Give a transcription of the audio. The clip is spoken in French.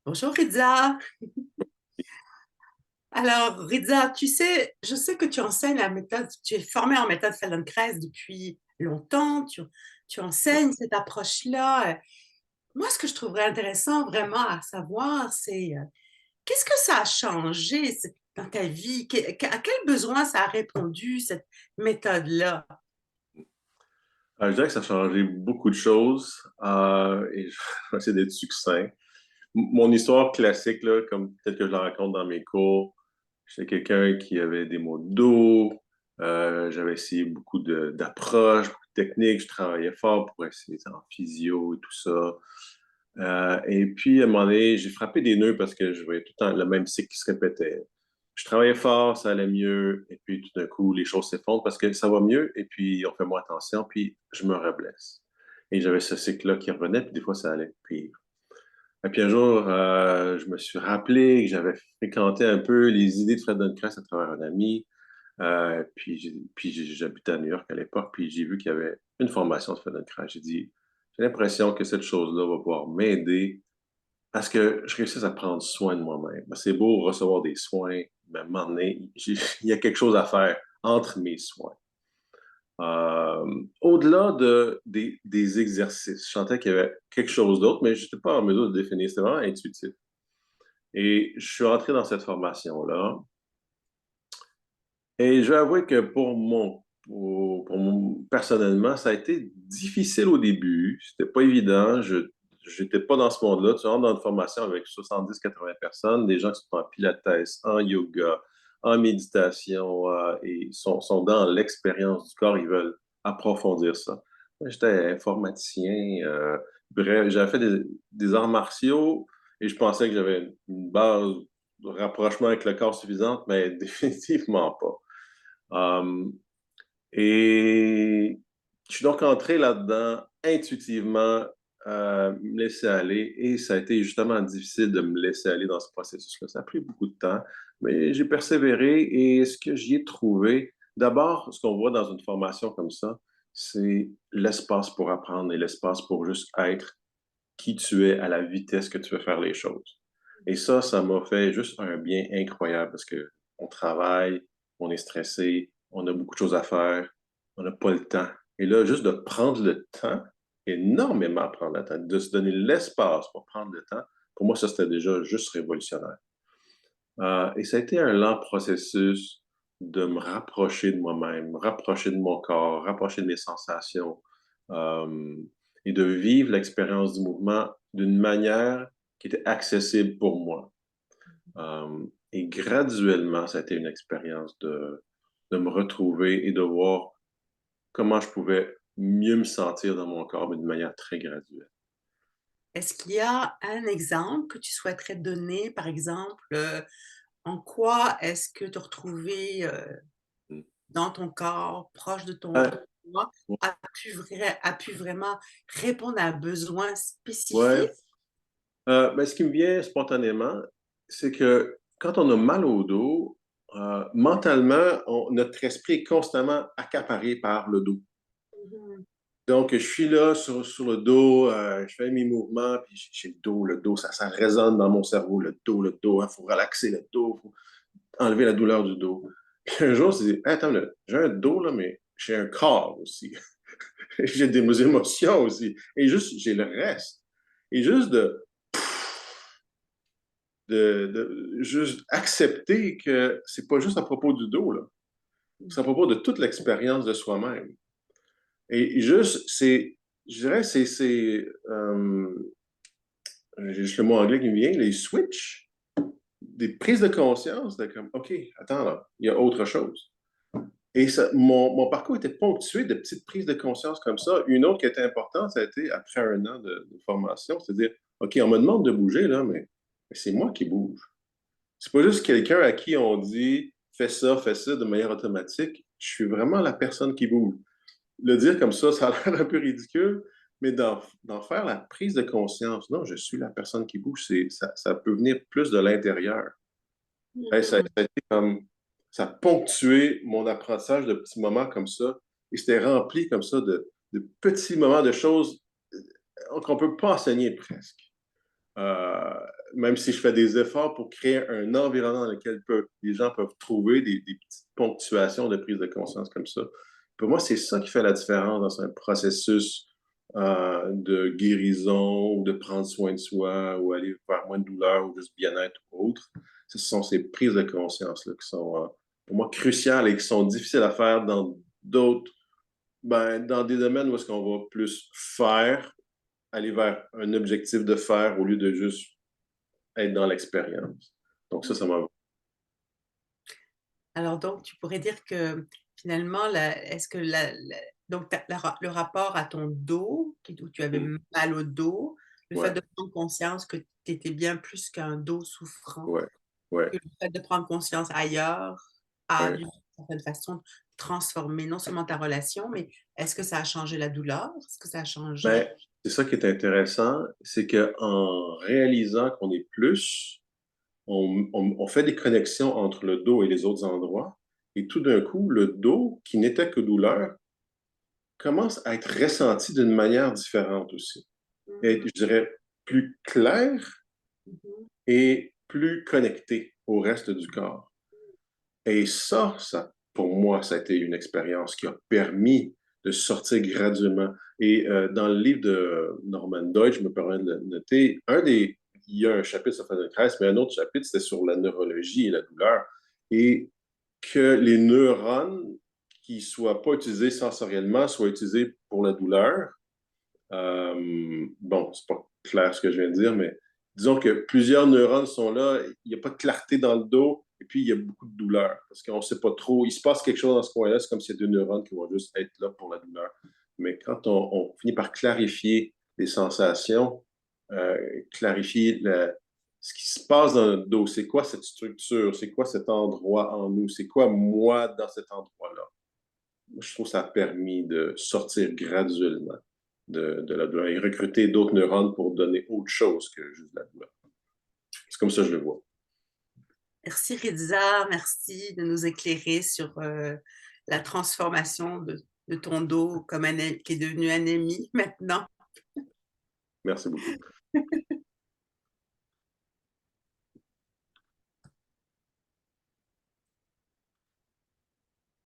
Bonjour Rizza. Alors Rizza, je sais que tu enseignes la méthode, tu es formé en méthode Feldenkrais depuis longtemps, tu enseignes cette approche-là. Moi, ce que je trouverais intéressant vraiment à savoir, c'est qu'est-ce que ça a changé dans ta vie? À quel besoin ça a répondu, cette méthode-là? Je dirais que ça a changé beaucoup de choses et je vais essayer d'être succinct. Mon histoire classique, là, comme peut-être que je la raconte dans mes cours, j'étais quelqu'un qui avait des maux de dos, j'avais essayé beaucoup d'approches, beaucoup de techniques, je travaillais fort pour essayer en physio et tout ça. Et puis, à un moment donné, j'ai frappé des nœuds parce que je voyais tout le temps le même cycle qui se répétait. Je travaillais fort, ça allait mieux, et puis tout d'un coup, les choses s'effondrent parce que ça va mieux, et puis on fait moins attention, puis je me reblesse. Et j'avais ce cycle-là qui revenait, puis des fois, ça allait pire. Et puis un jour, je me suis rappelé que j'avais fréquenté un peu les idées de Fred Dunecraft à travers un ami. J'habitais à New York à l'époque, puis j'ai vu qu'il y avait une formation de Fred Dunecraft. J'ai dit, j'ai l'impression que cette chose-là va pouvoir m'aider à ce que je réussisse à prendre soin de moi-même. Ben, c'est beau recevoir des soins, mais à un moment donné, il y a quelque chose à faire entre mes soins. Au-delà des exercices, je sentais qu'il y avait quelque chose d'autre, mais je n'étais pas en mesure de définir. C'était vraiment intuitif. Et je suis entré dans cette formation-là. Et je vais avouer que personnellement, ça a été difficile au début. C'était pas évident. Je n'étais pas dans ce monde-là. Tu rentres dans une formation avec 70-80 personnes, des gens qui sont en pilates, en yoga, en méditation, et sont dans l'expérience du corps. Ils veulent approfondir ça. Moi, j'étais informaticien. Bref, j'avais fait des arts martiaux et je pensais que j'avais une base de rapprochement avec le corps suffisante, mais définitivement pas. Um, et je suis donc entré là-dedans intuitivement, me laisser aller, et ça a été justement difficile de me laisser aller dans ce processus-là. Ça a pris beaucoup de temps, mais j'ai persévéré, et ce que j'y ai trouvé, d'abord, ce qu'on voit dans une formation comme ça, c'est l'espace pour apprendre et l'espace pour juste être qui tu es à la vitesse que tu veux faire les choses. Et ça m'a fait juste un bien incroyable parce que on travaille, on est stressé, on a beaucoup de choses à faire, on n'a pas le temps. Et là, juste de prendre le temps, énormément prendre le temps, de se donner l'espace pour prendre le temps, pour moi, ça, c'était déjà juste révolutionnaire. Et ça a été un lent processus de me rapprocher de moi-même, me rapprocher de mon corps, rapprocher de mes sensations, euh, et de vivre l'expérience du mouvement d'une manière qui était accessible pour moi. Et graduellement, ça a été une expérience de me retrouver et de voir comment je pouvais mieux me sentir dans mon corps, mais d'une manière très graduelle. Est-ce qu'il y a un exemple que tu souhaiterais donner, par exemple, en quoi est-ce que te retrouver dans ton corps, proche de ton Euh, corps, a pu vraiment répondre à un besoin ouais. spécifique? Ben, ce qui me vient spontanément, c'est que quand on a mal au dos, mentalement, notre esprit est constamment accaparé par le dos. Mhm. Donc, je suis là sur le dos, je fais mes mouvements, puis j'ai le dos, ça résonne dans mon cerveau, le dos, il faut relaxer le dos, il faut enlever la douleur du dos. Puis un jour, c'est dit, hey, attends, là, j'ai un dos, là, mais j'ai un corps aussi. J'ai des émotions aussi. Et juste, j'ai le reste. Et juste de juste accepter que c'est pas juste à propos du dos, là. C'est à propos de toute l'expérience de soi-même. Et juste, je dirais, j'ai juste le mot anglais qui me vient, les switch, des prises de conscience de comme, OK, attends, là, il y a autre chose. Et mon parcours était ponctué de petites prises de conscience comme ça. Une autre qui était importante, ça a été après un an de formation, c'est-à-dire, OK, on me demande de bouger, là, mais c'est moi qui bouge. C'est pas juste quelqu'un à qui on dit fais ça de manière automatique. Je suis vraiment la personne qui bouge. Le dire comme ça a l'air un peu ridicule, mais d'en faire la prise de conscience, non, je suis la personne qui bouge, ça peut venir plus de l'intérieur. Hey, Mhm. ça a été comme, ça a ponctué mon apprentissage de petits moments comme ça, et c'était rempli comme ça de petits moments de choses qu'on ne peut pas enseigner presque. Euh, même si je fais des efforts pour créer un environnement dans lequel les gens peuvent trouver des petites ponctuations de prise de conscience comme ça, pour moi, c'est ça qui fait la différence dans un processus de guérison ou de prendre soin de soi ou aller vers moins de douleur ou juste bien-être ou autre. Ce sont ces prises de conscience-là qui sont, pour moi, cruciales et qui sont difficiles à faire dans d'autres, dans des domaines où est-ce qu'on va plus faire, aller vers un objectif de faire au lieu de juste être dans l'expérience. Donc ça m'a... Alors donc, tu pourrais dire que finalement, est-ce que donc le rapport à ton dos, où tu avais Mm. mal au dos, le fait Ouais, de prendre conscience que tu étais bien plus qu'un dos souffrant, ouais, ouais, que le fait de prendre conscience ailleurs a ouais. d'une certaine façon transformé non seulement ta relation, mais est-ce que ça a changé la douleur? Est-ce que ça a changé? Ben, c'est ça qui est intéressant, c'est qu'en réalisant qu'on est plus, on fait des connexions entre le dos et les autres endroits, et tout d'un coup, le dos, qui n'était que douleur, commence à être ressenti d'une manière différente aussi. Et Mhm, je dirais plus clair mhm. et plus connecté au reste du corps. Et pour moi, ça a été une expérience qui a permis de sortir graduellement. Et dans le livre de Norman Deutsch, je me permets de le noter, il y a un chapitre sur Feldenkrais, mais un autre chapitre, c'était sur la neurologie et la douleur. Et que les neurones qui ne soient pas utilisés sensoriellement soient utilisés pour la douleur. Bon, c'est pas clair ce que je viens de dire, mais disons que plusieurs neurones sont là, il n'y a pas de clarté dans le dos, et puis il y a beaucoup de douleur, parce qu'on ne sait pas trop, il se passe quelque chose dans ce coin-là, c'est comme s'il y a deux neurones qui vont juste être là pour la douleur. Mais quand on finit par clarifier les sensations, euh, clarifier ce qui se passe dans notre dos, c'est quoi cette structure, c'est quoi cet endroit en nous, c'est quoi moi dans cet endroit-là. Je trouve que ça a permis de sortir graduellement de la douleur et recruter d'autres neurones pour donner autre chose que juste la douleur. C'est comme ça que je le vois. Merci Ritza, merci de nous éclairer sur la transformation de ton dos qui est devenu un ami maintenant. Merci beaucoup.